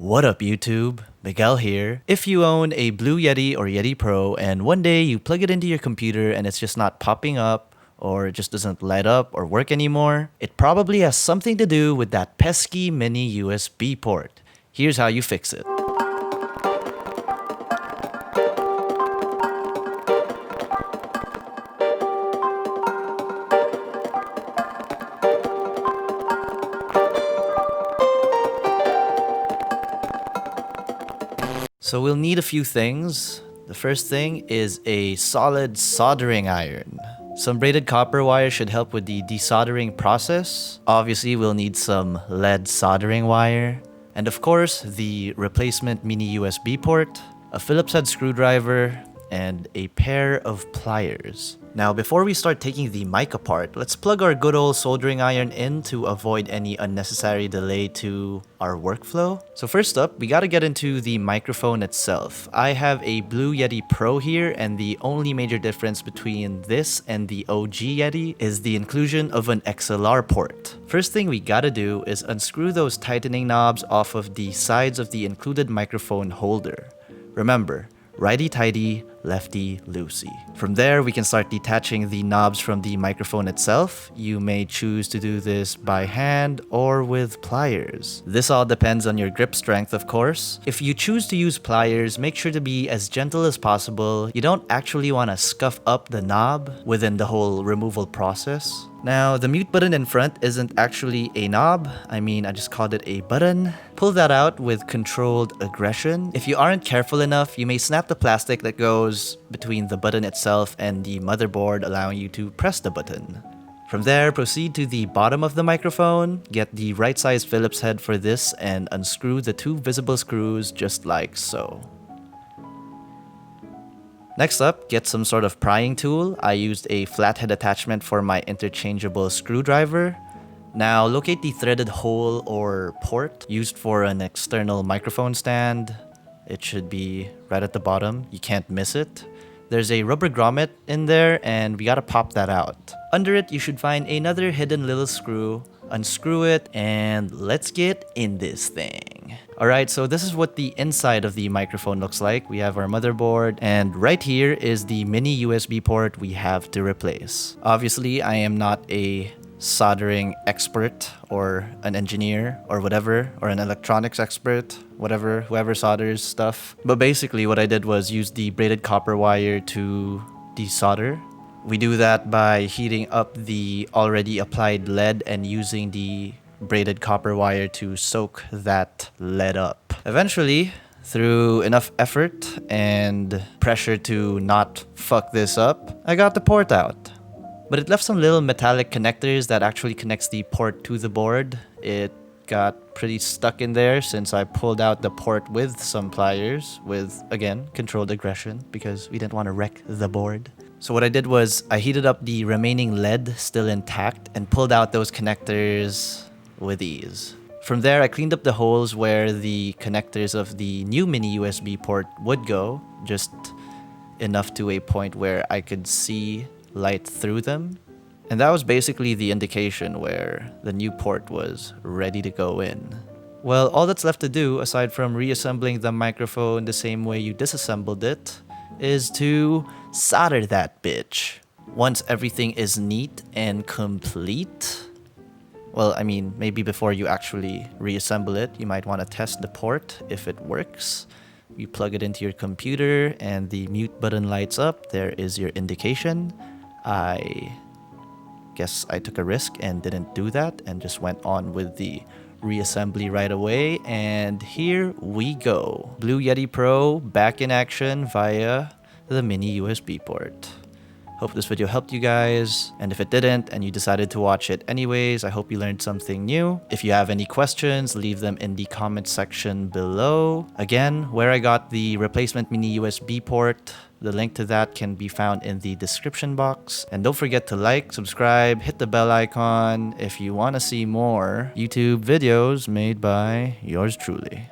What up YouTube? Miguel here. If you own a Blue Yeti or Yeti Pro and one day you plug it into your computer and it's just not popping up or it just doesn't light up or work anymore, it probably has something to do with that pesky mini USB port. Here's how you fix it. So we'll need a few things. The first thing is a solid soldering iron. Some braided copper wire should help with the desoldering process. Obviously, we'll need some lead soldering wire. And of course, the replacement mini USB port, a Phillips head screwdriver, and a pair of pliers. Now, before we start taking the mic apart, let's plug our good old soldering iron in to avoid any unnecessary delay to our workflow. So first up, we gotta get into the microphone itself. I have a Blue Yeti Pro here, and the only major difference between this and the OG Yeti is the inclusion of an XLR port. First thing we gotta do is unscrew those tightening knobs off of the sides of the included microphone holder. Remember, righty-tighty, lefty-loosey. From there, we can start detaching the knobs from the microphone itself. You may choose to do this by hand or with pliers. This all depends on your grip strength, of course. If you choose to use pliers, make sure to be as gentle as possible. You don't actually want to scuff up the knob within the whole removal process. Now, the mute button in front isn't actually a knob. I just called it a button. Pull that out with controlled aggression. If you aren't careful enough, you may snap the plastic that goes between the button itself and the motherboard, allowing you to press the button. From there, proceed to the bottom of the microphone, get the right size Phillips head for this, and unscrew the two visible screws just like so. Next up, get some sort of prying tool. I used a flathead attachment for my interchangeable screwdriver. Now, locate the threaded hole or port used for an external microphone stand. It should be right at the bottom. You can't miss it. There's a rubber grommet in there, and we gotta pop that out. Under it, you should find another hidden little screw. Unscrew it, and let's get in this thing. Alright, so this is what the inside of the microphone looks like. We have our motherboard, and right here is the mini USB port we have to replace. Obviously, I am not a soldering expert or an engineer or whatever, or an electronics expert, whatever, whoever solders stuff. But basically what I did was use the braided copper wire to desolder. We do that by heating up the already applied lead and using the braided copper wire to soak that lead up. Eventually, through enough effort and pressure to not fuck this up, I got the port out. But it left some little metallic connectors that actually connects the port to the board. It got pretty stuck in there since I pulled out the port with some pliers with, again, controlled aggression because we didn't want to wreck the board. So what I did was I heated up the remaining lead still intact and pulled out those connectors with ease. From there, I cleaned up the holes where the connectors of the new mini USB port would go, just enough to a point where I could see light through them. And that was basically the indication where the new port was ready to go in. Well, all that's left to do, aside from reassembling the microphone the same way you disassembled it, is to solder that bitch. Once everything is neat and complete, well, maybe before you actually reassemble it, you might want to test the port if it works. You plug it into your computer and the mute button lights up. There is your indication. I guess I took a risk and didn't do that and just went on with the reassembly right away, and here we go. Blue Yeti Pro back in action via the mini USB port. Hope this video helped you guys, and if it didn't and you decided to watch it anyways, I hope you learned something new. If you have any questions, leave them in the comment section below. Again, where I got the replacement mini USB port, the link to that can be found in the description box. And don't forget to like, subscribe, hit the bell icon if you want to see more YouTube videos made by yours truly.